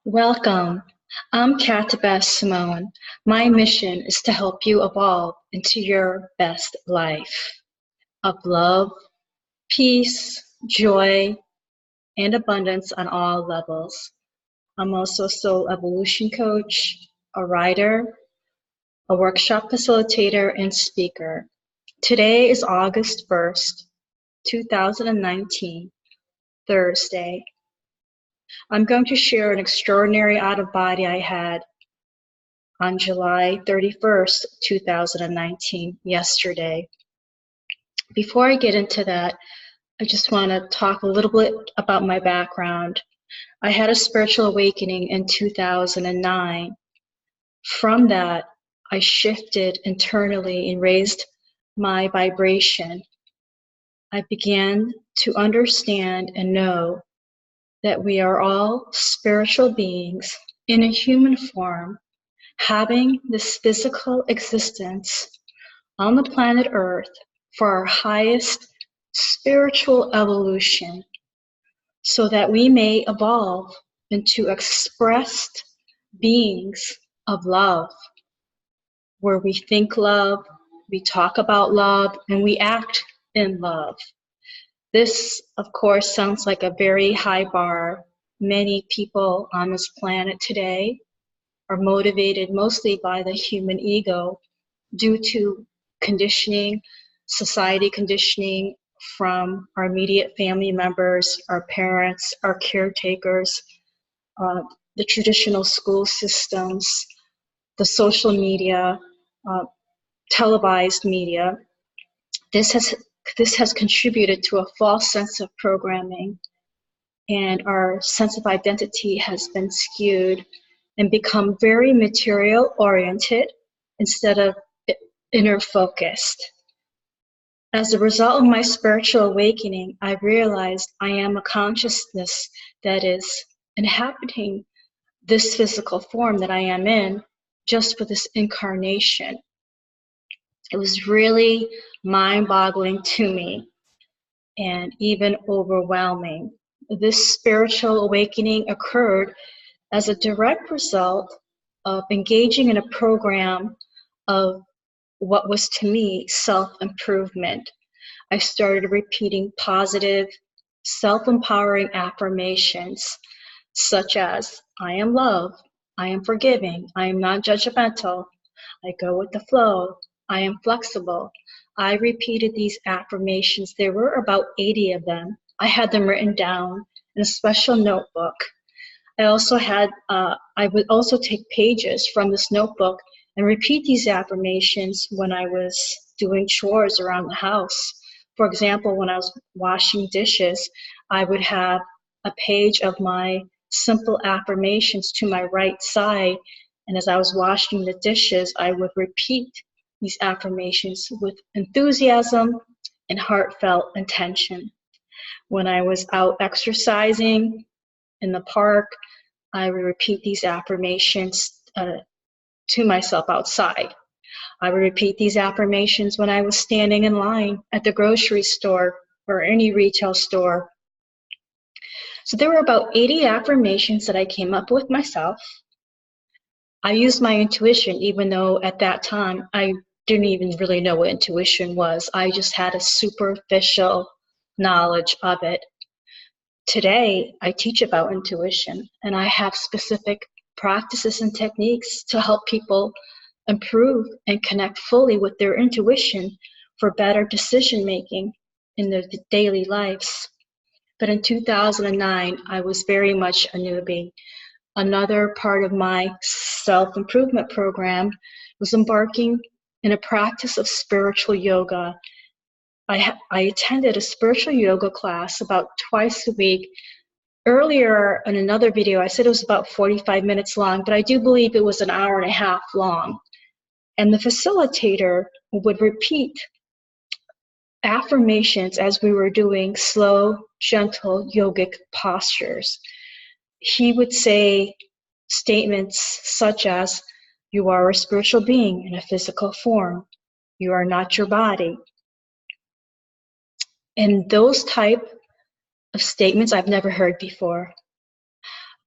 Welcome. I'm Katibe Simone. My mission is to help you evolve into your best life of love, peace, joy, and abundance on all levels. I'm also a soul evolution coach, a writer, a workshop facilitator, and speaker. Today is August 1st, 2019, Thursday. I'm going to share an extraordinary out-of-body I had on July 31st, 2019, yesterday. Before I get into that, I just want to talk a little bit about my background. I had a spiritual awakening in 2009. From that, I shifted internally and raised my vibration. I began to understand and know that we are all spiritual beings in a human form, having this physical existence on the planet Earth for our highest spiritual evolution, so that we may evolve into expressed beings of love, where we think love, we talk about love, and we act in love. This, of course, sounds like a very high bar. Many people on this planet today are motivated mostly by the human ego due to conditioning, society conditioning from our immediate family members, our parents, our caretakers, the traditional school systems, the social media, televised media. This has contributed to a false sense of programming, and our sense of identity has been skewed and become very material oriented instead of inner focused. As a result of my spiritual awakening, I realized I am a consciousness that is inhabiting this physical form that I am in just for this incarnation. It was really mind-boggling to me and even overwhelming. This spiritual awakening occurred as a direct result of engaging in a program of what was to me self-improvement. I started repeating positive, self-empowering affirmations such as, I am love, I am forgiving, I am non-judgmental, I go with the flow, I am flexible. I repeated these affirmations. There were about 80 of them. I had them written down in a special notebook. I would also take pages from this notebook and repeat these affirmations when I was doing chores around the house. For example, when I was washing dishes, I would have a page of my simple affirmations to my right side, and as I was washing the dishes, I would repeat these affirmations with enthusiasm and heartfelt intention. When I was out exercising in the park, I would repeat these affirmations to myself outside. I would repeat these affirmations when I was standing in line at the grocery store or any retail store. So there were about 80 affirmations that I came up with myself. I used my intuition, even though at that time I didn't even really know what intuition was. I just had a superficial knowledge of it. Today, I teach about intuition, and I have specific practices and techniques to help people improve and connect fully with their intuition for better decision making in their daily lives. But in 2009, I was very much a newbie. Another part of my self-improvement program was embarking in a practice of spiritual yoga. I attended a spiritual yoga class about twice a week. Earlier in another video, I said it was about 45 minutes long, but I do believe it was an hour and a half long. And the facilitator would repeat affirmations as we were doing slow, gentle yogic postures. He would say statements such as, you are a spiritual being in a physical form. You are not your body. And those type of statements I've never heard before.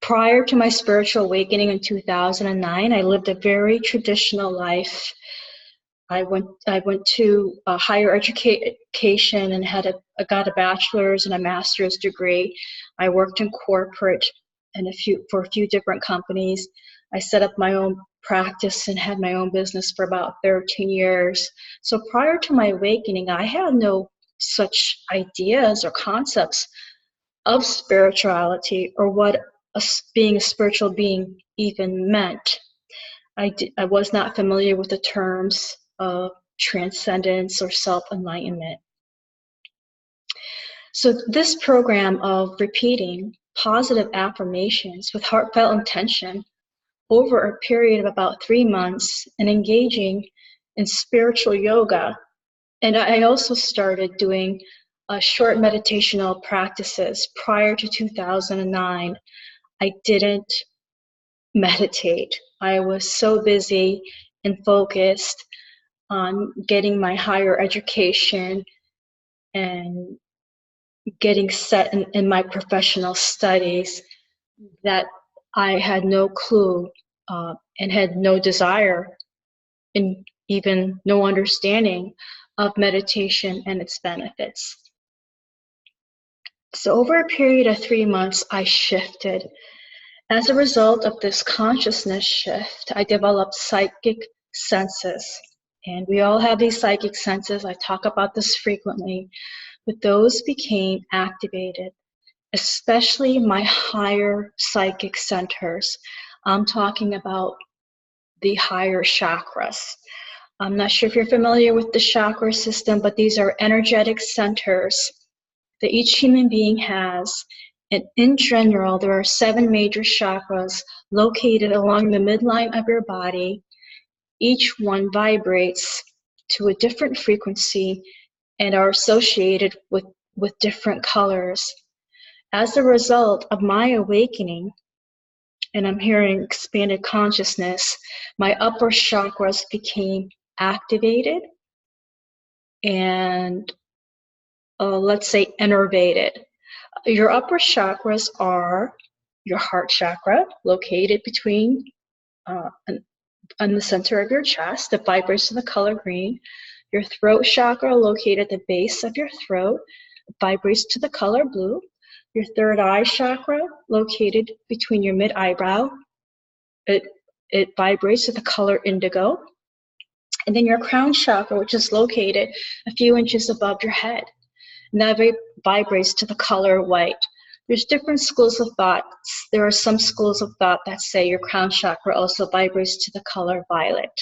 Prior to my spiritual awakening in 2009, I lived a very traditional life. I went to a higher education and got a bachelor's and a master's degree. I worked in corporate and for a few different companies. I set up my own practice and had my own business for about 13 years. So prior to my awakening, I had no such ideas or concepts of spirituality or what being a spiritual being even meant. I was not familiar with the terms of transcendence or self-enlightenment. So this program of repeating positive affirmations with heartfelt intention over a period of about 3 months and engaging in spiritual yoga. And I also started doing short meditational practices. Prior to 2009, I didn't meditate. I was so busy and focused on getting my higher education and getting set in my professional studies that I had no clue and had no desire and even no understanding of meditation and its benefits. So over a period of 3 months, I shifted. As a result of this consciousness shift, I developed psychic senses. And we all have these psychic senses. I talk about this frequently, but those became activated, especially my higher psychic centers. I'm talking about the higher chakras. I'm not sure if you're familiar with the chakra system, but these are energetic centers that each human being has. And in general, there are 7 major chakras located along the midline of your body. Each one vibrates to a different frequency and are associated with different colors. As a result of my awakening, and I'm hearing expanded consciousness, my upper chakras became activated and let's say innervated. Your upper chakras are your heart chakra, located between on the center of your chest, that vibrates to the color green. Your throat chakra, located at the base of your throat, vibrates to the color blue. Your third eye chakra, located between your mid-eyebrow, it vibrates to the color indigo. And then your crown chakra, which is located a few inches above your head, and that vibrates to the color white. There's different schools of thought. There are some schools of thought that say your crown chakra also vibrates to the color violet.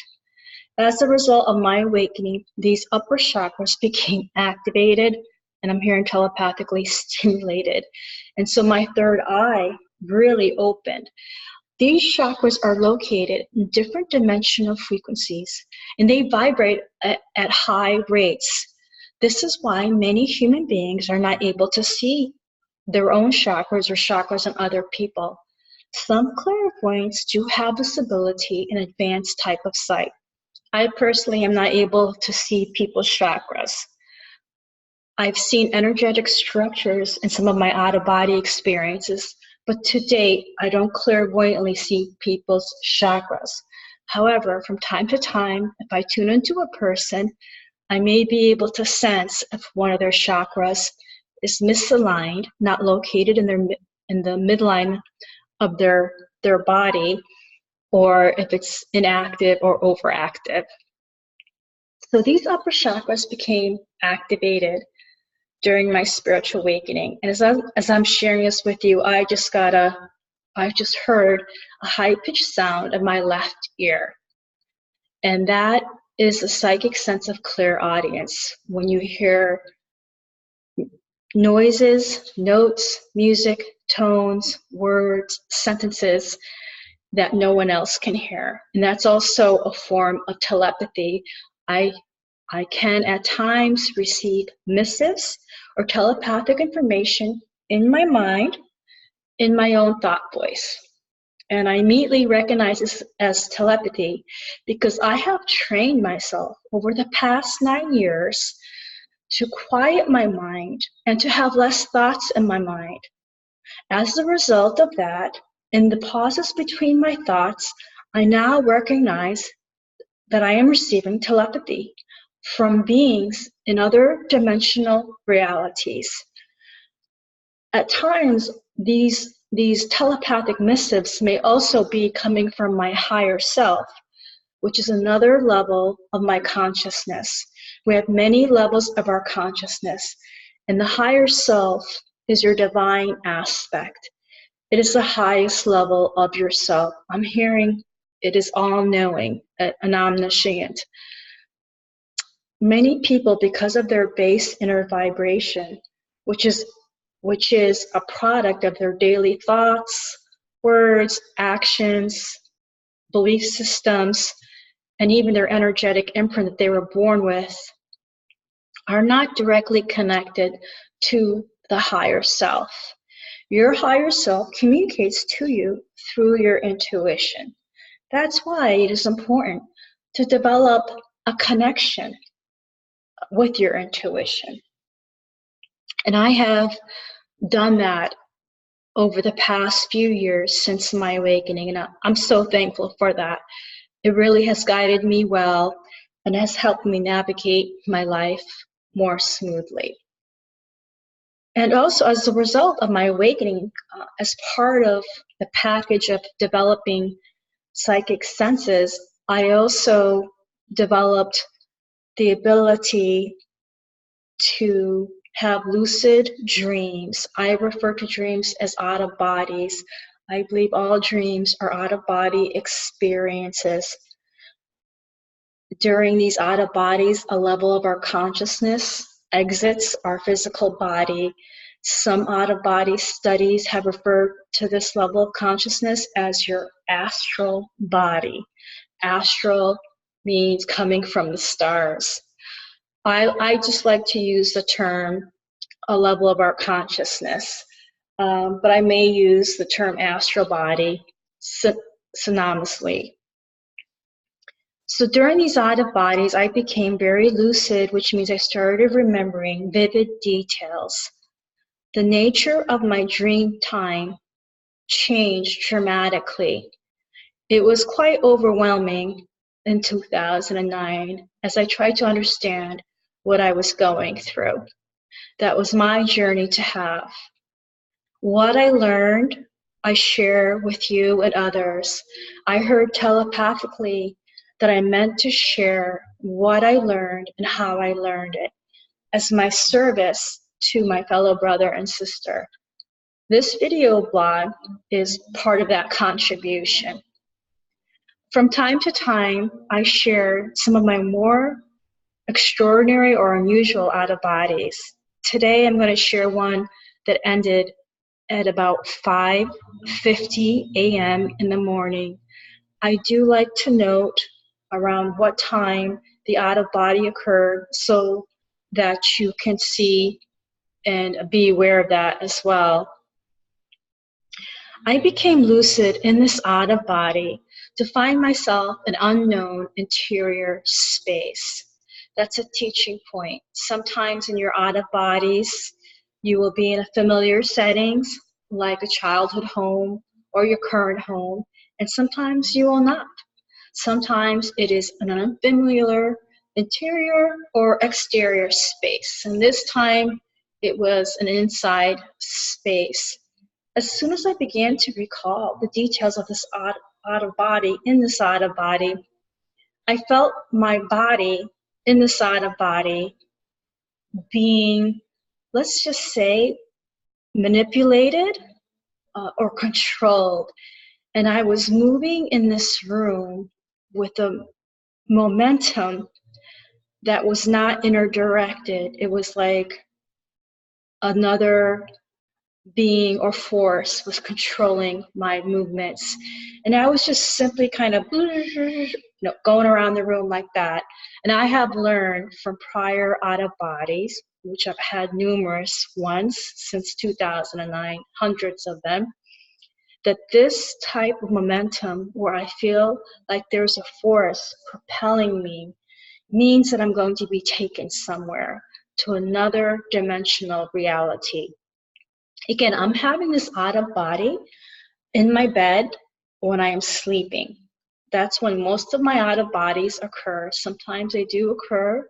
As a result of my awakening, these upper chakras became activated, and I'm hearing telepathically stimulated. And so my third eye really opened. These chakras are located in different dimensional frequencies, and they vibrate at high rates. This is why many human beings are not able to see their own chakras or chakras in other people. Some clairvoyants do have this ability, an advanced type of sight. I personally am not able to see people's chakras. I've seen energetic structures in some of my out-of-body experiences, but to date, I don't clairvoyantly see people's chakras. However, from time to time, if I tune into a person, I may be able to sense if one of their chakras is misaligned, not located in the midline of their body, or if it's inactive or overactive. So these upper chakras became activated during my spiritual awakening. And as I'm sharing this with you, I just heard a high-pitched sound of my left ear. And that is a psychic sense of clairaudience. When you hear noises, notes, music, tones, words, sentences that no one else can hear. And that's also a form of telepathy. I can at times receive missives or telepathic information in my mind, in my own thought voice. And I immediately recognize this as telepathy because I have trained myself over the past 9 years to quiet my mind and to have less thoughts in my mind. As a result of that, In the pauses between my thoughts, I now recognize that I am receiving telepathy from beings in other dimensional realities. At times, these telepathic missives may also be coming from my higher self, which is another level of my consciousness. We have many levels of our consciousness, and the higher self is your divine aspect. It is the highest level of yourself. I'm hearing it is all-knowing, an omniscient. Many people, because of their base inner vibration, which is a product of their daily thoughts, words, actions, belief systems, and even their energetic imprint that they were born with, are not directly connected to the higher self. Your higher self communicates to you through your intuition. That's why it is important to develop a connection with your intuition. And I have done that over the past few years since my awakening, and I'm so thankful for that. It really has guided me well and has helped me navigate my life more smoothly. And also, as a result of my awakening, as part of the package of developing psychic senses, I also developed the ability to have lucid dreams. I refer to dreams as out-of-bodies. I believe all dreams are out-of-body experiences. During these out-of-bodies, a level of our consciousness exits our physical body. Some out-of-body studies have referred to this level of consciousness as your astral body. Astral means coming from the stars. I just like to use the term a level of our consciousness, but I may use the term astral body synonymously. So during these out-of-bodies, I became very lucid, which means I started remembering vivid details. The nature of my dream time changed dramatically. It was quite overwhelming in 2009 as I tried to understand what I was going through. That was my journey to have. What I learned, I share with you and others. I heard telepathically that I meant to share what I learned and how I learned it as my service to my fellow brother and sister. This video blog is part of that contribution. From time to time, I share some of my more extraordinary or unusual out-of-bodies. Today, I'm going to share one that ended at about 5:50 a.m. in the morning. I do like to note around what time the out-of-body occurred so that you can see and be aware of that as well. I became lucid in this out-of-body to find myself in unknown interior space. That's a teaching point. Sometimes in your out-of-bodies, you will be in familiar settings like a childhood home or your current home, and sometimes you will not. Sometimes it is an unfamiliar interior or exterior space, and this time it was an inside space. As soon as I began to recall the details of this out-of-body, in this out-of-body, I felt my body in this out-of-body being, let's just say, manipulated or controlled. And I was moving in this room with a momentum that was not inner directed. It was like another being or force was controlling my movements. And I was just simply kind of going around the room like that. And I have learned from prior out-of-bodies, which I've had numerous ones since 2009, hundreds of them, that this type of momentum where I feel like there's a force propelling me means that I'm going to be taken somewhere to another dimensional reality. Again, I'm having this out-of-body in my bed when I am sleeping. That's when most of my out of bodies occur. Sometimes they do occur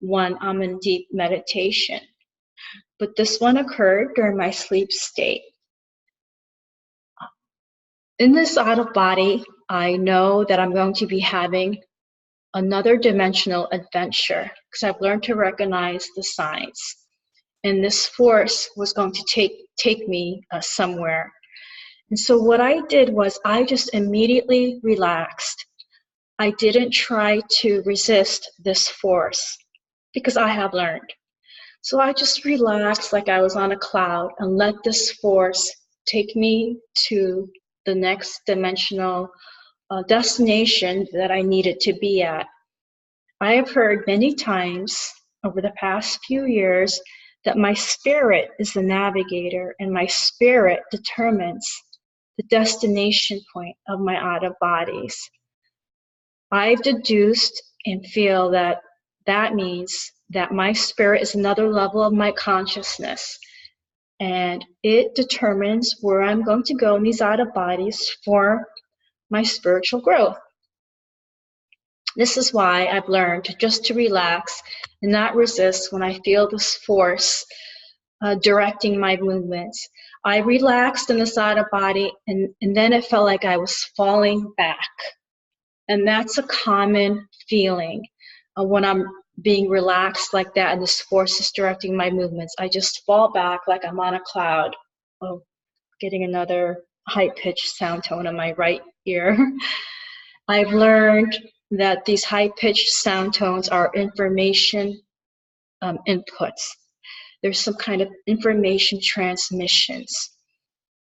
when I'm in deep meditation, but this one occurred during my sleep state. In this out of body, I know that I'm going to be having another dimensional adventure because I've learned to recognize the signs. And this force was going to take me somewhere. And so what I did was I just immediately relaxed. I didn't try to resist this force because I have learned. So I just relaxed like I was on a cloud and let this force take me to the next dimensional destination that I needed to be at. I have heard many times over the past few years that my spirit is the navigator and my spirit determines the destination point of my out of bodies. I've deduced and feel that that means that my spirit is another level of my consciousness, and it determines where I'm going to go in these out of bodies for my spiritual growth. This is why I've learned just to relax and not resist when I feel this force directing my movements. I relaxed in this out of body, and then it felt like I was falling back. And that's a common feeling when I'm being relaxed like that and this force is directing my movements. I just fall back like I'm on a cloud. Oh, getting another high-pitched sound tone in my right ear. I've learned that these high-pitched sound tones are information inputs. There's some kind of information transmissions,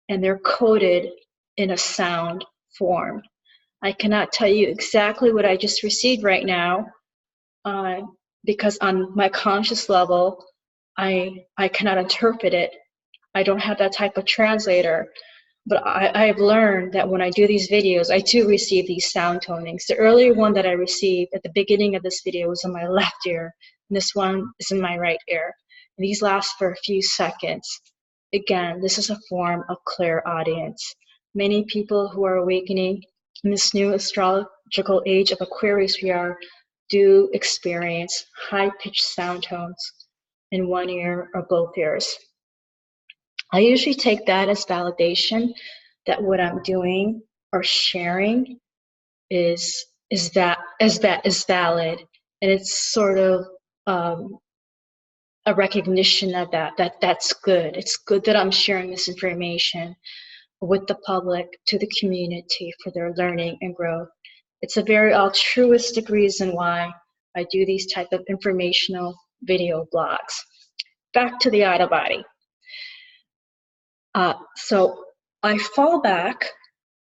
and they're coded in a sound form. I cannot tell you exactly what I just received right now because on my conscious level, I cannot interpret it. I don't have that type of translator. But I've learned that when I do these videos, I do receive these sound tonings. The earlier one that I received at the beginning of this video was in my left ear, and this one is in my right ear. And these last for a few seconds. Again, this is a form of clairaudience. Many people who are awakening in this new astrological age of Aquarius we are do experience high-pitched sound tones in one ear or both ears. I usually take that as validation that what I'm doing or sharing is valid, and it's sort of a recognition of that's good. It's good that I'm sharing this information with the public, to the community for their learning and growth. It's a very altruistic reason why I do these type of informational video blogs. Back to the out of body. So I fall back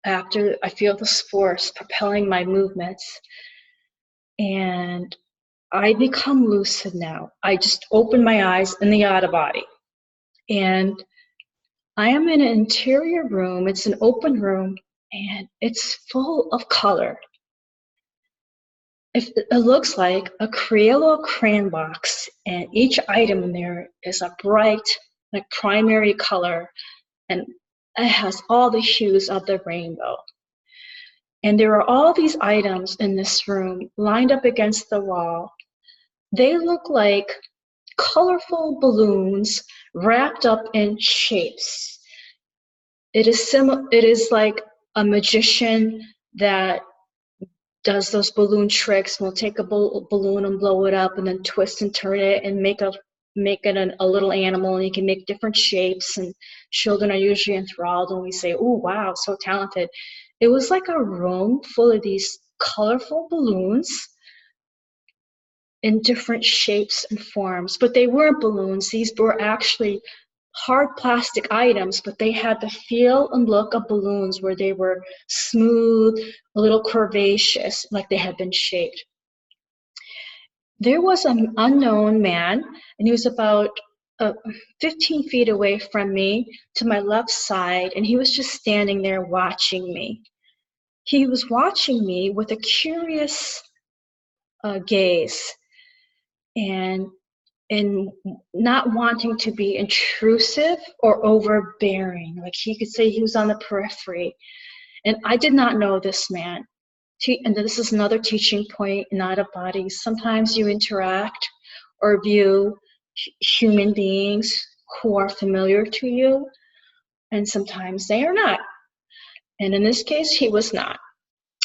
after I feel this force propelling my movements, and I become lucid now. I just open my eyes in the out of body, and I am in an interior room. It's an open room, and it's full of color. It looks like a Crayola crayon box, and each item in there is a bright, like primary color, and it has all the hues of the rainbow. And there are all these items in this room lined up against the wall. They look like colorful balloons wrapped up in shapes. It is like a magician that does those balloon tricks. We'll take a balloon and blow it up and then twist and turn it and make it a little animal, and you can make different shapes, and children are usually enthralled when we say, "Oh, wow, so talented." It was like a room full of these colorful balloons in different shapes and forms, but they weren't balloons. These were actually hard plastic items, but they had the feel and look of balloons, where they were smooth, a little curvaceous, like they had been shaped. There was an unknown man, and he was about 15 feet away from me to my left side, and he was just standing there watching me. He was watching me with a curious gaze, and and not wanting to be intrusive or overbearing. Like he could say he was on the periphery. And I did not know this man. And this is another teaching point in out of body. Sometimes you interact or view human beings who are familiar to you, and sometimes they are not. And in this case, he was not.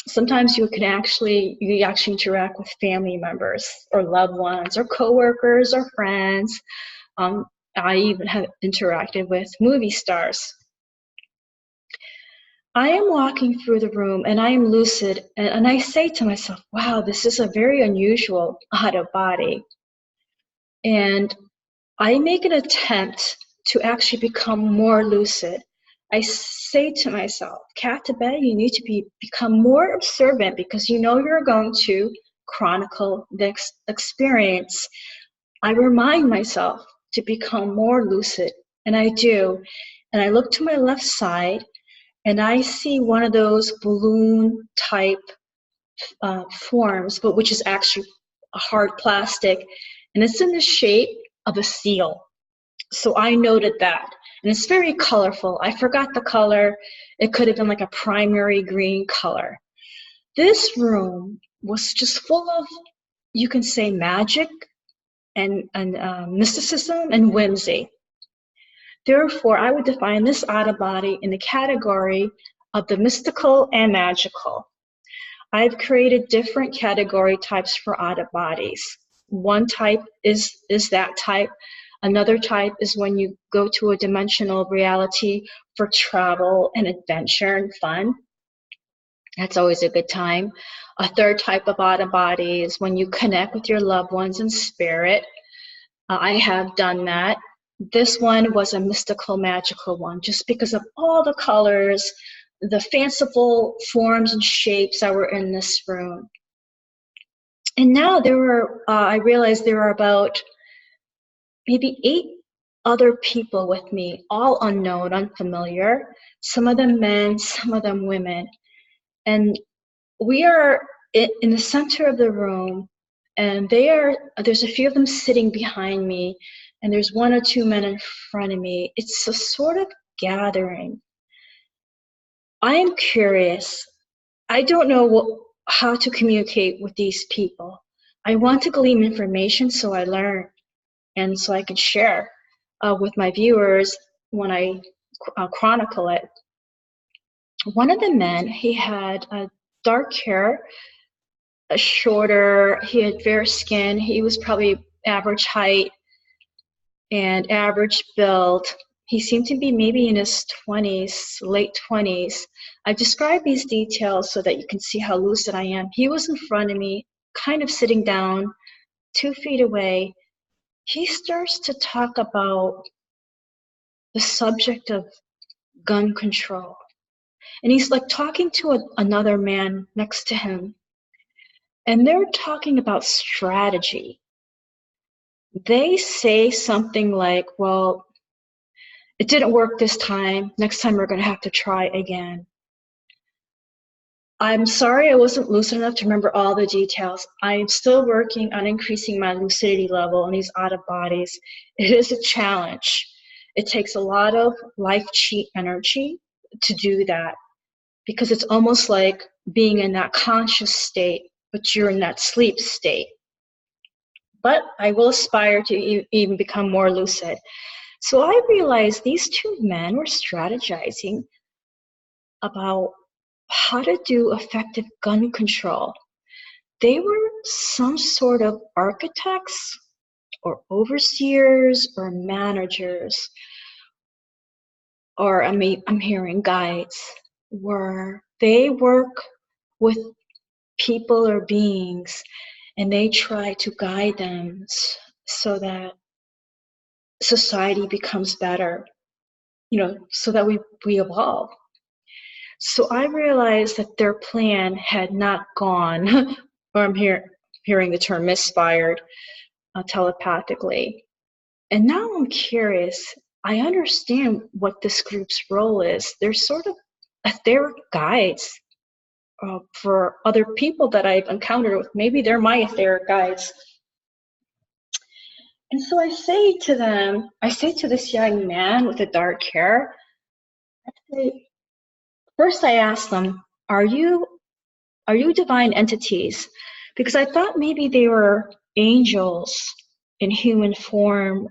Sometimes you actually interact with family members or loved ones or coworkers or friends. I even have interacted with movie stars. I am walking through the room and I am lucid, and I say to myself, wow, this is a very unusual out of body. And I make an attempt to actually become more lucid. I say to myself, Katibe, you need to become more observant because you know you're going to chronicle this experience. I remind myself to become more lucid, and I do. And I look to my left side, and I see one of those balloon type forms, but which is actually a hard plastic, and it's in the shape of a seal. So I noted that, and it's very colorful. I forgot the color. It could have been like a primary green color. This room was just full of, you can say, magic and mysticism and whimsy. Therefore, I would define this out of body in the category of the mystical and magical. I've created different category types for out of bodies. One type is that type. Another type is when you go to a dimensional reality for travel and adventure and fun. That's always a good time. A third type of out of body is when you connect with your loved ones in spirit. I have done that. This one was a mystical, magical one, just because of all the colors, the fanciful forms and shapes that were in this room. And now I realized there were about maybe 8 other people with me, all unknown, unfamiliar, some of them men, some of them women. And we are in the center of the room, and there's a few of them sitting behind me, and there's 1 or 2 men in front of me. It's a sort of gathering. I am curious. I don't know how to communicate with these people. I want to glean information so I learn and so I can share with my viewers when I chronicle it. One of the men, he had dark hair, shorter, he had fair skin, he was probably average height and average build. He seemed to be maybe in his 20s, late 20s. I describe these details so that you can see how lucid I am. He was in front of me, kind of sitting down, 2 feet away. He starts to talk about the subject of gun control. And he's like talking to another man next to him. And they're talking about strategy. They say something like, well, it didn't work this time. Next time we're going to have to try again. I'm sorry I wasn't lucid enough to remember all the details. I am still working on increasing my lucidity level in these out of bodies. It is a challenge. It takes a lot of life chi energy to do that, because it's almost like being in that conscious state, but you're in that sleep state. But I will aspire to even become more lucid. So I realized these 2 men were strategizing about how to do effective gun control. They were some sort of architects or overseers or managers, or I'm hearing guides, where they work with people or beings and they try to guide them so that society becomes better, so that we evolve. So I realized that their plan had not gone, or I'm hearing the term misfired, telepathically. And now I'm curious. I understand what this group's role is. They're sort of etheric guides for other people that I've encountered with. Maybe they're my etheric guides. And so I say to them, I say to this young man with the dark hair, I say, first I ask them, are you divine entities? Because I thought maybe they were angels in human form.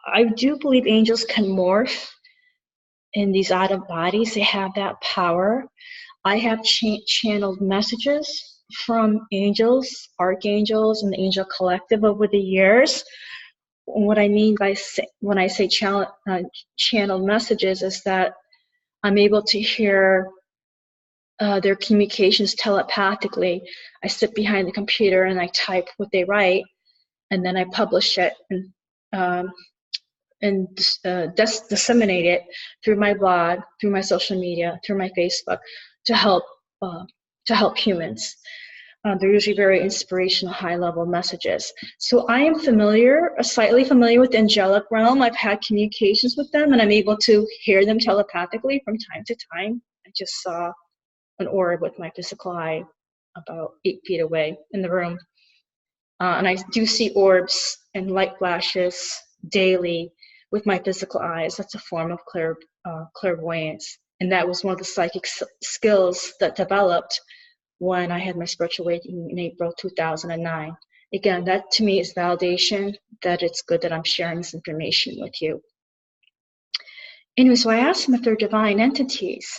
I do believe angels can morph in these out of bodies. They have that power. I have channeled messages from angels, archangels, and the angel collective over the years. What I mean by when I say channeled messages is that I'm able to hear their communications telepathically. I sit behind the computer and I type what they write, and then I publish it and disseminate it through my blog, through my social media, through my Facebook, to help humans. They're usually very inspirational, high-level messages. So I am slightly familiar with the angelic realm. I've had communications with them, and I'm able to hear them telepathically from time to time. I just saw an orb with my physical eye about 8 feet away in the room. And I do see orbs and light flashes daily with my physical eyes. That's a form of clairvoyance. And that was one of the psychic skills that developed when I had my spiritual awakening in April 2009. Again, that to me is validation that it's good that I'm sharing this information with you. Anyway, so I asked them if they're divine entities.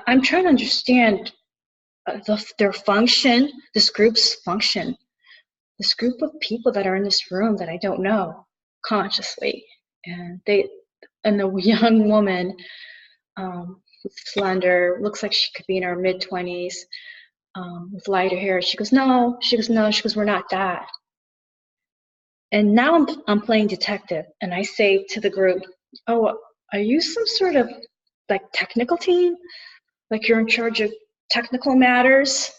I'm trying to understand their function, this group's function, this group of people that are in this room that I don't know consciously. And the young woman, slender, looks like she could be in her mid-20s, with lighter hair. She goes, no, we're not that. And now I'm playing detective, and I say to the group, oh, are you some sort of like technical team? Like you're in charge of technical matters?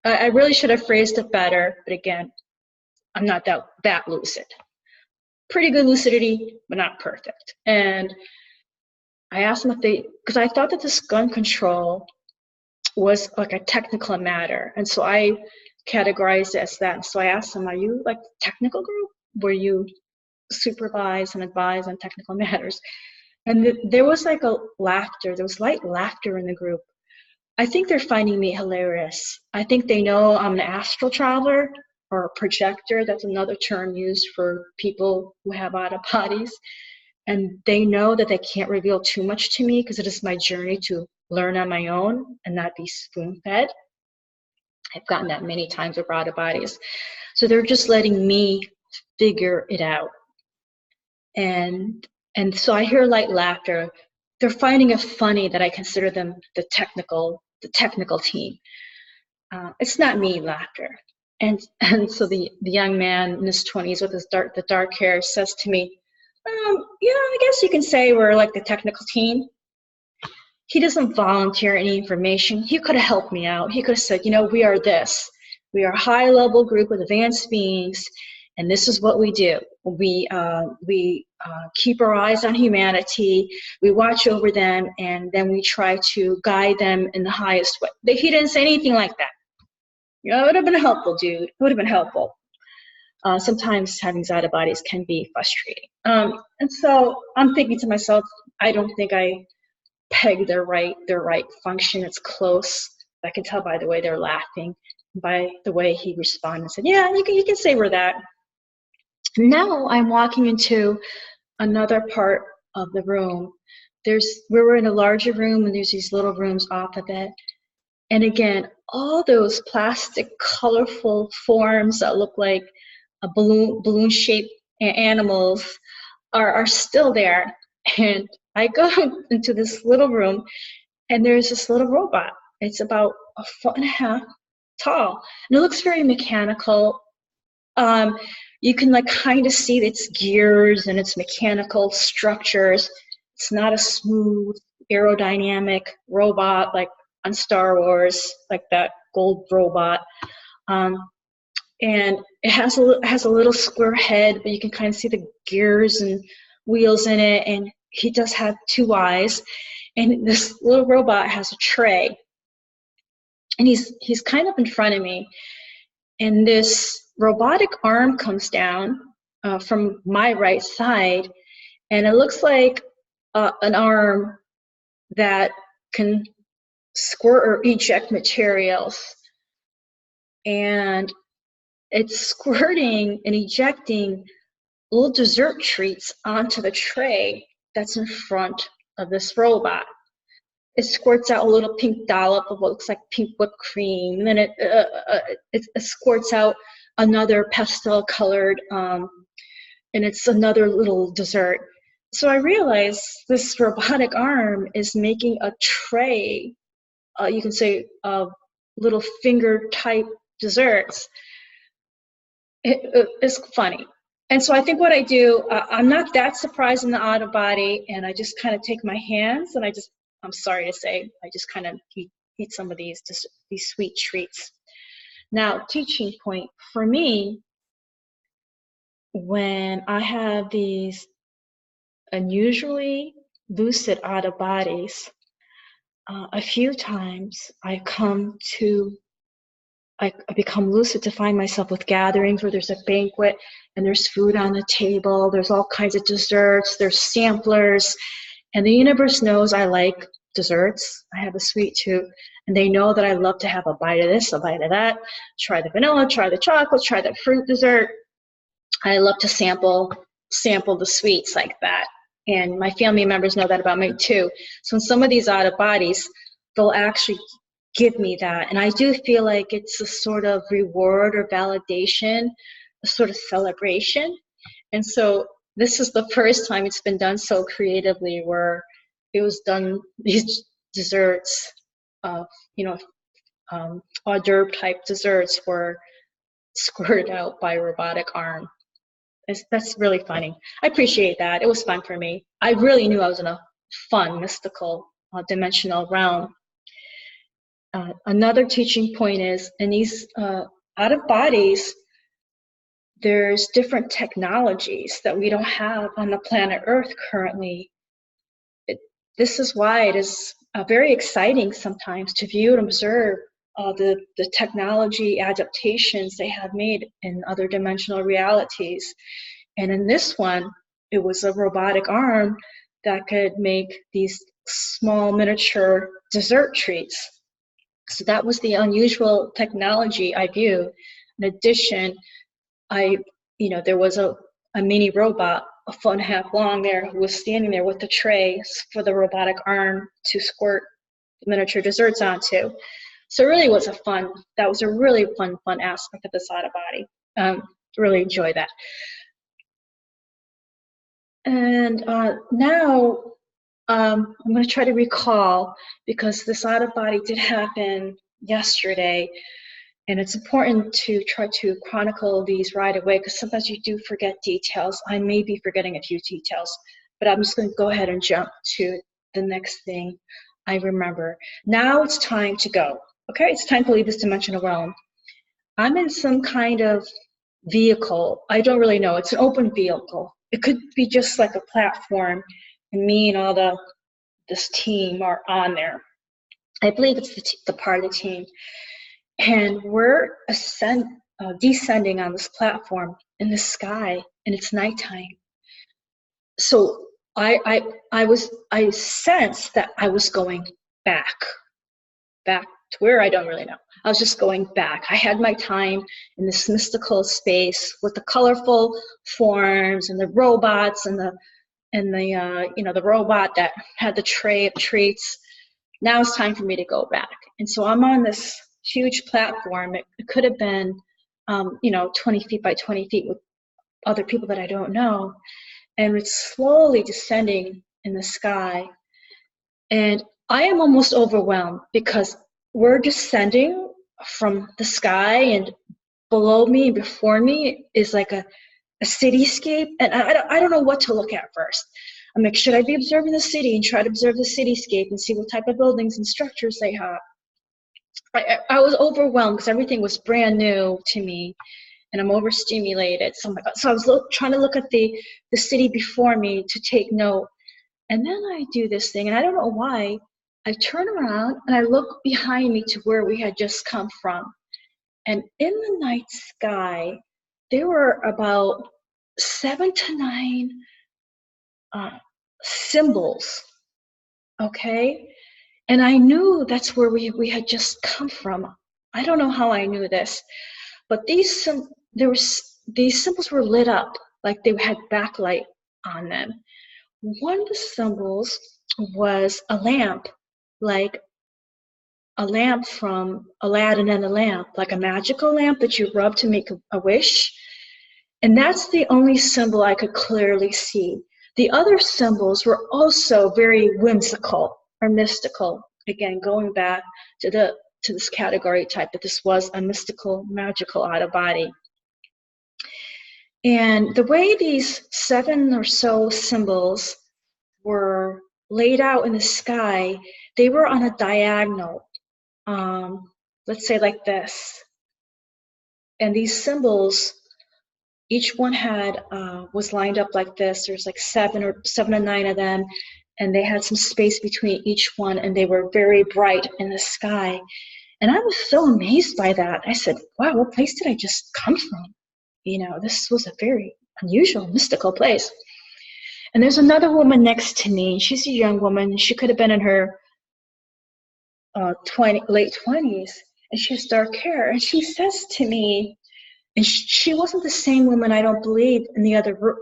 I really should have phrased it better, but again, I'm not that lucid. Pretty good lucidity, but not perfect. And I asked them if because I thought that this gun control was like a technical matter. And so I categorized it as that. So I asked them, are you like technical group? Where you supervise and advise on technical matters? And there was like a laughter. There was light laughter in the group. I think they're finding me hilarious. I think they know I'm an astral traveler or a projector. That's another term used for people who have out of bodies. And they know that they can't reveal too much to me because it is my journey to learn on my own and not be spoon-fed. I've gotten that many times with out of bodies. So they're just letting me figure it out. And so I hear light laughter. They're finding it funny that I consider them the technical team. It's not me laughter. And so the young man in his 20s with the dark hair says to me, I guess you can say we're like the technical team. He doesn't volunteer any information. He could have helped me out. He could have said, we are this. We are a high-level group of advanced beings, and this is what we do. We keep our eyes on humanity. We watch over them, and then we try to guide them in the highest way. He didn't say anything like that. It would have been helpful, dude. It would have been helpful. Sometimes having out of bodies can be frustrating. And so I'm thinking to myself, I don't think I peg their right function. It's close. I can tell by the way they're laughing, by the way he responded and said, yeah, you can say we're that. Now I'm walking into another part of the room. We were in a larger room, and there's these little rooms off of it. And again, all those plastic, colorful forms that look like a balloon-shaped animals are still there. And I go into this little room, and there's this little robot. It's about 1.5 feet tall, and it looks very mechanical. You can kind of see its gears and its mechanical structures. It's not a smooth, aerodynamic robot like on Star Wars, like that gold robot. And it has a little square head, but you can kind of see the gears and wheels in it. And he does have 2 eyes. And this little robot has a tray. And he's kind of in front of me. And this robotic arm comes down, from my right side, and it looks like an arm that can squirt or eject materials, and it's squirting and ejecting little dessert treats onto the tray that's in front of this robot. It squirts out a little pink dollop of what looks like pink whipped cream, and then it squirts out another pastel colored, and it's another little dessert. So I realized this robotic arm is making a tray, you can say little finger type desserts. It's funny. And so I think what I do, I'm not that surprised in the out of body, and I just kind of take my hands and I'm sorry to say, I just kind of eat some of these sweet treats. Now, teaching point for me, when I have these unusually lucid out of bodies, a few times I become lucid to find myself with gatherings where there's a banquet and there's food on the table, there's all kinds of desserts, there's samplers, and the universe knows I like desserts. I have a sweet tooth, and they know that I love to have a bite of this, a bite of that, try the vanilla, try the chocolate, try the fruit dessert. I love to sample the sweets like that. And my family members know that about me too. So in some of these out of bodies, they'll actually give me that. And I do feel like it's a sort of reward or validation, a sort of celebration. And so this is the first time it's been done so creatively, where it was done, these desserts, hors d'oeuvre type desserts were squirted out by a robotic arm. That's really funny. I appreciate that. It was fun for me. I really knew I was in a fun, mystical, dimensional realm. Another teaching point is, in these out of bodies, there's different technologies that we don't have on the planet Earth currently. This is why it is very exciting sometimes to view and observe the technology adaptations they have made in other dimensional realities. And in this one, it was a robotic arm that could make these small miniature dessert treats. So that was the unusual technology I view. In addition, there was a mini robot, a foot and a half long there, who was standing there with the tray for the robotic arm to squirt the miniature desserts onto. So it really was that was a really fun aspect of this out of body. Really enjoy that. And now I'm going to try to recall, because this out of body did happen yesterday, and it's important to try to chronicle these right away, because sometimes you do forget details. I may be forgetting a few details, but I'm just going to go ahead and jump to the next thing I remember. Now it's time to go. Okay, it's time to leave this dimensional realm. I'm in some kind of vehicle. I don't really know. It's an open vehicle. It could be just like a platform, and me and all this team are on there. I believe it's the part of the team. And we're descending on this platform in the sky, and it's nighttime. So I sensed that I was going back to where I don't really know. I was just going back. I had my time in this mystical space with the colorful forms and the robots and the robot that had the tray of treats. Now it's time for me to go back. And so I'm on this huge platform. It could have been 20 feet by 20 feet with other people that I don't know. And it's slowly descending in the sky. And I am almost overwhelmed, because we're descending from the sky, and below me and before me is like a cityscape. And I don't know what to look at first. I'm like, should I be observing the city and try to observe the cityscape and see what type of buildings and structures they have? I was overwhelmed because everything was brand new to me, and I'm overstimulated. So I was trying to look at the city before me to take note. And then I do this thing, and I don't know why. I turn around and I look behind me to where we had just come from. And in the night sky, there were about 7 to 9 symbols, okay? And I knew that's where we had just come from. I don't know how I knew this, but these symbols were lit up like they had backlight on them. One of the symbols was a lamp, like a lamp from Aladdin and a lamp, like a magical lamp that you rub to make a wish. And that's the only symbol I could clearly see. The other symbols were also very whimsical or mystical. Again, going back to this category type that this was a mystical, magical out of body. And the way these 7 or so symbols were laid out in the sky, they were on a diagonal. Let's say like this. And these symbols, each one had was lined up like this. There's like 7 or 9 of them, and they had some space between each one, and they were very bright in the sky. And I was so amazed by that. I said, wow, what place did I just come from? You know, this was a very unusual, mystical place. And there's another woman next to me. She's a young woman. She could have been in her late 20s, and she has dark hair. And she says to me, and she wasn't the same woman, I don't believe, in the other room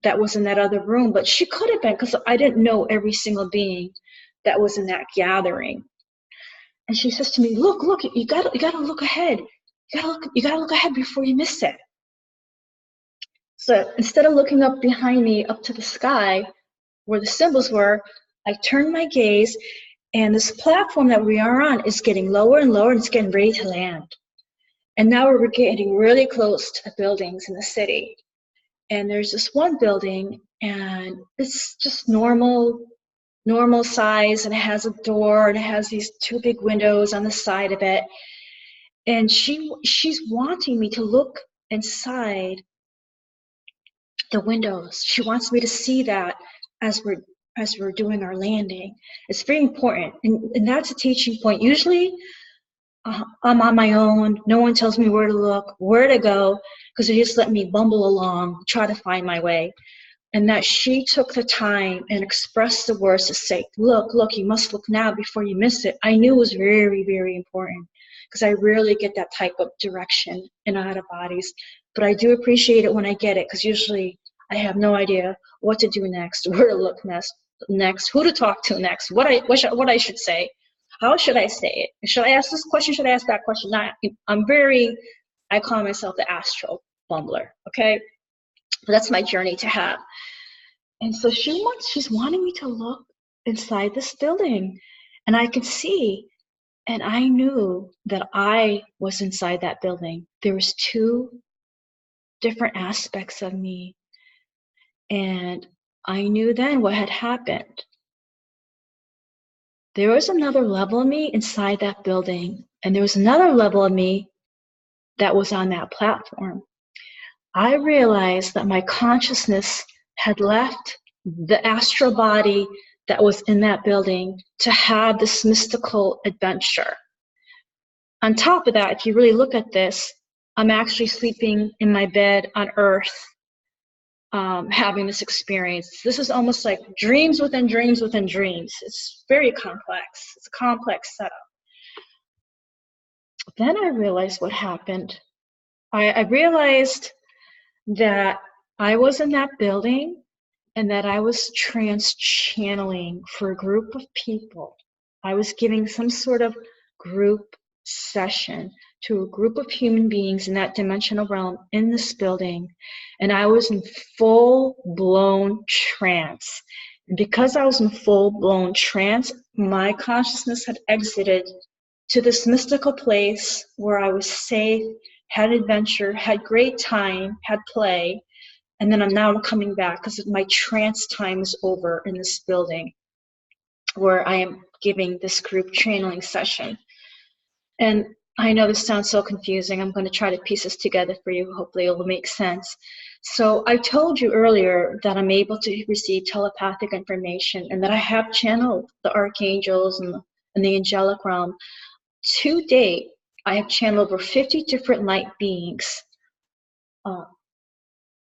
that was in that other room, but she could have been, because I didn't know every single being that was in that gathering. And she says to me, look, you gotta look ahead. You gotta look ahead before you miss it. So instead of looking up behind me, up to the sky, where the symbols were, I turned my gaze, and this platform that we are on is getting lower and lower, and it's getting ready to land. And now we're getting really close to the buildings in the city. And there's this one building, and it's just normal size, and it has a door, and it has these 2 big windows on the side of it. And she's wanting me to look inside the windows. She wants me to see that as we're doing our landing. It's very important, and that's a teaching point. Usually I'm on my own. No one tells me where to look, where to go, because they just let me bumble along, try to find my way. And that she took the time and expressed the words to say, look, you must look now before you miss it. I knew it was very, very important, because I rarely get that type of direction in out of bodies. But I do appreciate it when I get it, because usually I have no idea what to do next, where to look next, who to talk to next, what I should say. How should I say it? Should I ask this question? Should I ask that question? I call myself the astral bumbler, okay? But that's my journey to have. And so she's wanting me to look inside this building, and I could see, and I knew that I was inside that building. There was 2 different aspects of me, and I knew then what had happened. There was another level of me inside that building, and there was another level of me that was on that platform. I realized that my consciousness had left the astral body that was in that building to have this mystical adventure. On top of that, if you really look at this, I'm actually sleeping in my bed on Earth, having this experience. This is almost like dreams within dreams within dreams. It's very complex. It's a complex setup. Then I realized what happened. I realized that I was in that building, and that I was trance channeling for a group of people. I was giving some sort of group session to a group of human beings in that dimensional realm in this building, and I was in full-blown trance. And because I was in full-blown trance, my consciousness had exited to this mystical place where I was safe, had adventure, had great time, had play. And then I'm coming back because my trance time is over in this building where I am giving this group channeling session. And I know this sounds so confusing. I'm going to try to piece this together for you. Hopefully it will make sense. So I told you earlier that I'm able to receive telepathic information, and that I have channeled the archangels and the angelic realm. To date, I have channeled over 50 different light beings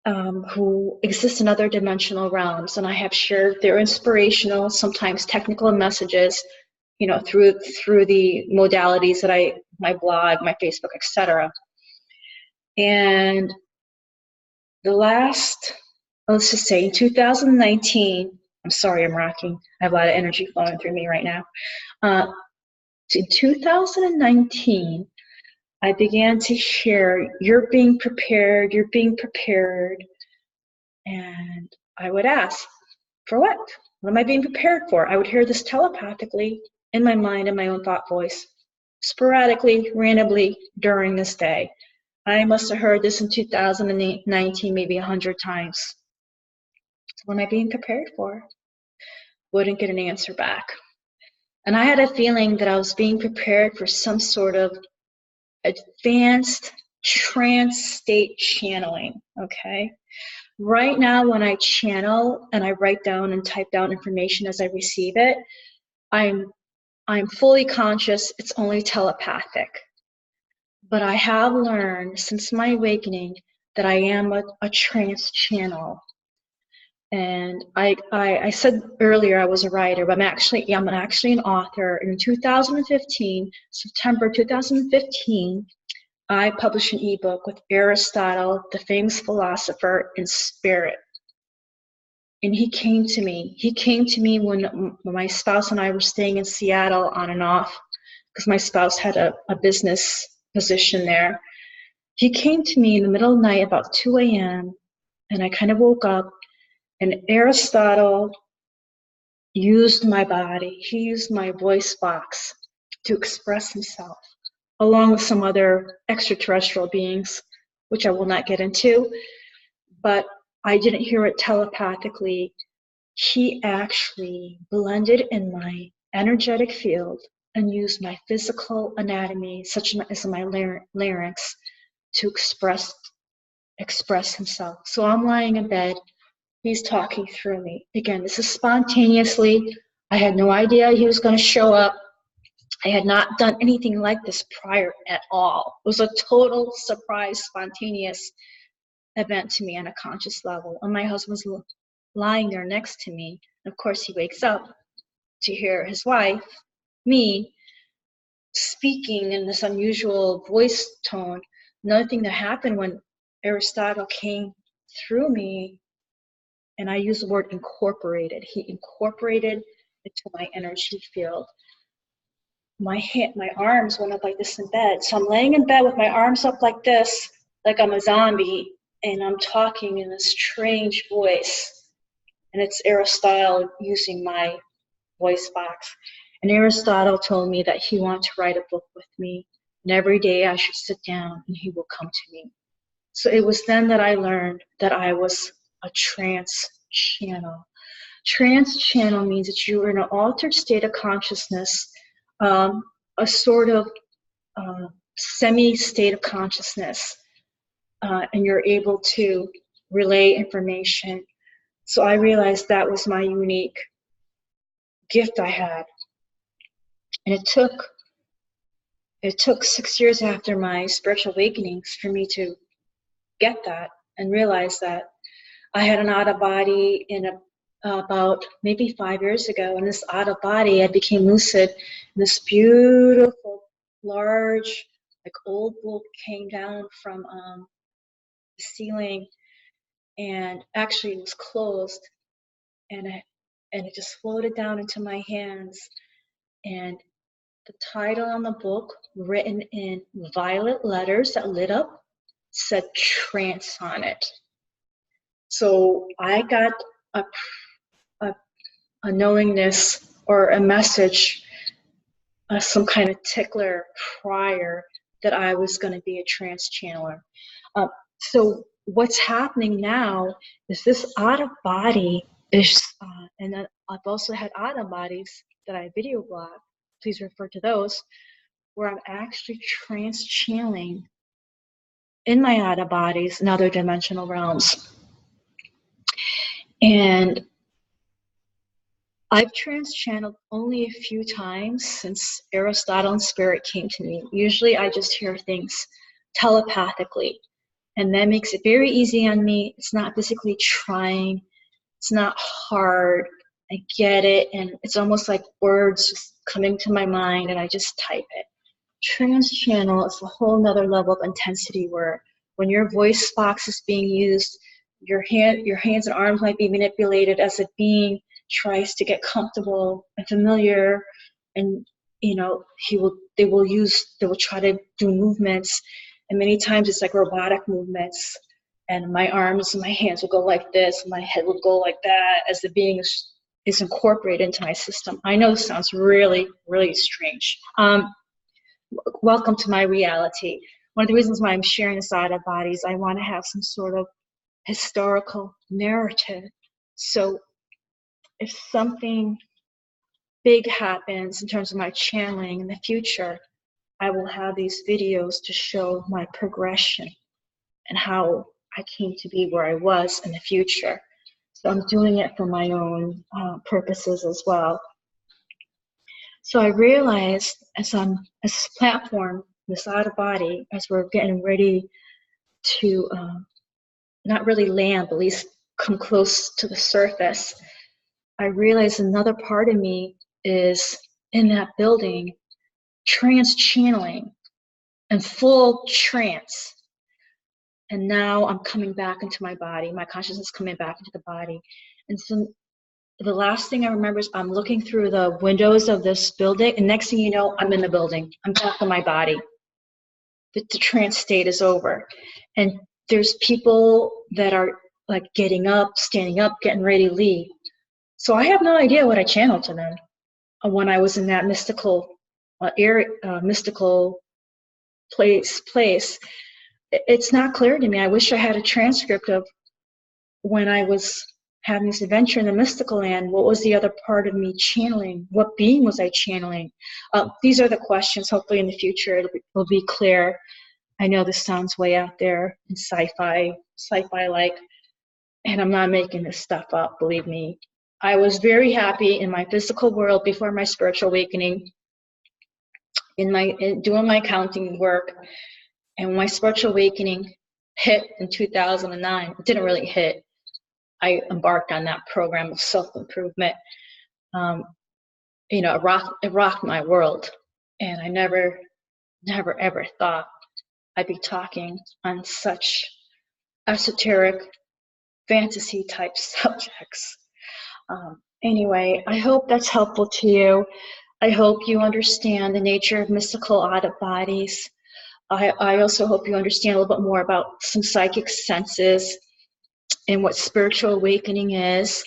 who exist in other dimensional realms, and I have shared their inspirational, sometimes technical messages, you know, through the modalities that my blog, my Facebook, etc. And the last, let's just say in 2019, I'm sorry, I'm rocking. I have a lot of energy flowing through me right now. In 2019, I began to hear, you're being prepared, you're being prepared. And I would ask, for what? What am I being prepared for? I would hear this telepathically in my mind, in my own thought voice, sporadically, randomly during this day. I must have heard this in 2019, maybe 100 times. So what am I being prepared for? Wouldn't get an answer back. And I had a feeling that I was being prepared for some sort of advanced trance state channeling, okay? Right now, when I channel and I write down and type down information as I receive it, I'm fully conscious, it's only telepathic. But I have learned since my awakening that I am a trance channel. And I said earlier I was a writer, but I'm actually an author. In 2015, September 2015, I published an ebook with Aristotle, the famous philosopher, in spirit. And he came to me. He came to me when my spouse and I were staying in Seattle on and off, because my spouse had a business position there. He came to me in the middle of the night about 2 a.m. and I kind of woke up, and Aristotle used my body. He used my voice box to express himself, along with some other extraterrestrial beings, which I will not get into, but I didn't hear it telepathically. He actually blended in my energetic field and used my physical anatomy, such as my larynx, to express himself. So I'm lying in bed, he's talking through me. Again, this is spontaneously. I had no idea he was going to show up. I had not done anything like this prior at all. It was a total surprise, spontaneous event to me on a conscious level. And my husband's lying there next to me. And of course, he wakes up to hear his wife, me, speaking in this unusual voice tone. Another thing that happened when Aristotle came through me, and I use the word incorporated. He incorporated into my energy field. My arms went up like this in bed. So I'm laying in bed with my arms up like this, like I'm a zombie, and I'm talking in this strange voice. And it's Aristotle using my voice box. And Aristotle told me that he wanted to write a book with me, and every day I should sit down and he will come to me. So it was then that I learned that I was a trance channel. Trance channel means that you are in an altered state of consciousness, a sort of semi-state of consciousness, and you're able to relay information. So I realized that was my unique gift I had. And it took 6 years after my spiritual awakenings for me to get that and realize that I had an out-of-body about maybe 5 years ago. And this out-of-body, I became lucid, and this beautiful, large, like old book came down from the ceiling, and actually it was closed, and it just floated down into my hands. And the title on the book, written in violet letters that lit up, said Trance on it. So I got a knowingness or a message, some kind of tickler prior, that I was going to be a trance channeler. So what's happening now is this out of body is, and then I've also had out of bodies that I video blog. Please refer to those, where I'm actually trance channeling in my out of bodies in other dimensional realms. And I've trans-channeled only a few times since Aristotle and spirit came to me. Usually I just hear things telepathically. And that makes it very easy on me. It's not physically trying. It's not hard. I get it. And it's almost like words just coming to my mind and I just type it. Trance channel is a whole nother level of intensity where when your voice box is being used, your hands and arms might be manipulated as a being tries to get comfortable and familiar, and they will try to do movements, and many times it's like robotic movements, and my arms and my hands will go like this, and my head will go like that as the being is incorporated into my system. I know this sounds really, really strange. Welcome to my reality. One of the reasons why I'm sharing this out of bodies, I want to have some sort of historical narrative. So if something big happens in terms of my channeling in the future, I will have these videos to show my progression and how I came to be where I was in the future. So I'm doing it for my own purposes as well. So I realized as this platform, this out of body, as we're getting ready to not really land, but at least come close to the surface, I realized another part of me is in that building, trance channeling and full trance. And now I'm coming back into my body, my consciousness coming back into the body. And so the last thing I remember is I'm looking through the windows of this building, and next thing you know, I'm in the building. I'm back in my body. The trance state is over. And there's people that are like getting up, standing up, getting ready to leave. So I have no idea what I channeled to them when I was in that mystical mystical place. It's not clear to me. I wish I had a transcript of when I was having this adventure in the mystical land. What was the other part of me channeling? What being was I channeling? These are the questions. Hopefully in the future it'll be clear. I know this sounds way out there in sci-fi-like, and I'm not making this stuff up, believe me. I was very happy in my physical world before my spiritual awakening, in doing my accounting work, and when my spiritual awakening hit in 2009, it didn't really hit. I embarked on that program of self-improvement. It rocked my world, and I never ever thought I'd be talking on such esoteric fantasy type subjects. Anyway, I hope that's helpful to you. I hope you understand the nature of mystical out of bodies. I also hope you understand a little bit more about some psychic senses and what spiritual awakening is.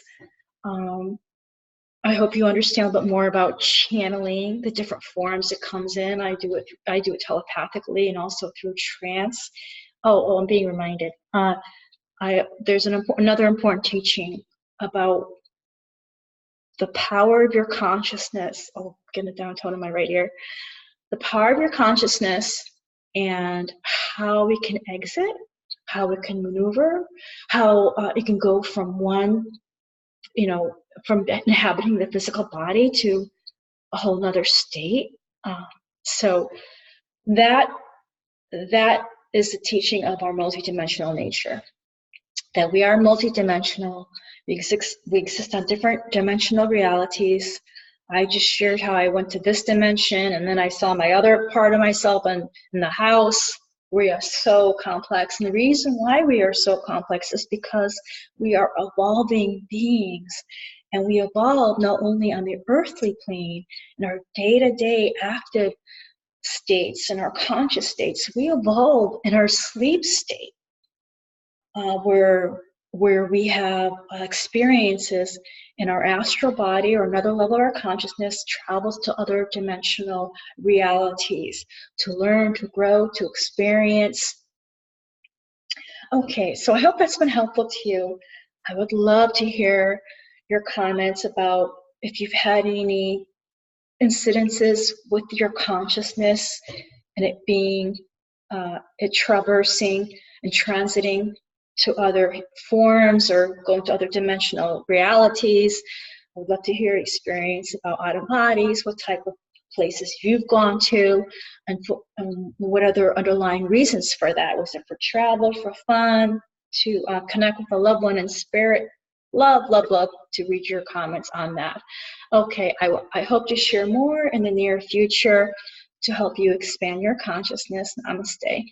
I hope you understand a little bit more about channeling, the different forms it comes in. I do it telepathically and also through trance. Oh, I'm being reminded. There's another important teaching about the power of your consciousness. I'll get it down tone in my right ear. The power of your consciousness and how we can exit, how we can maneuver, how it can go from one, from inhabiting the physical body to a whole nother state. So that is the teaching of our multidimensional nature, that we are multidimensional. We exist on different dimensional realities. I just shared how I went to this dimension, and then I saw my other part of myself in the house. We are so complex, and the reason why we are so complex is because we are evolving beings, and we evolve not only on the earthly plane, in our day-to-day active states and our conscious states, we evolve in our sleep state, where we have experiences in our astral body or another level of our consciousness, travels to other dimensional realities to learn, to grow, to experience. Okay, so I hope that's been helpful to you. I would love to hear your comments about if you've had any incidences with your consciousness and it being, it traversing and transiting to other forms or going to other dimensional realities. I would love to hear your experience about out of bodies, what type of places you've gone to, and what other underlying reasons for that. Was it for travel, for fun, to connect with a loved one in spirit? Love to read your comments on that. Okay, I hope to share more in the near future to help you expand your consciousness. Namaste.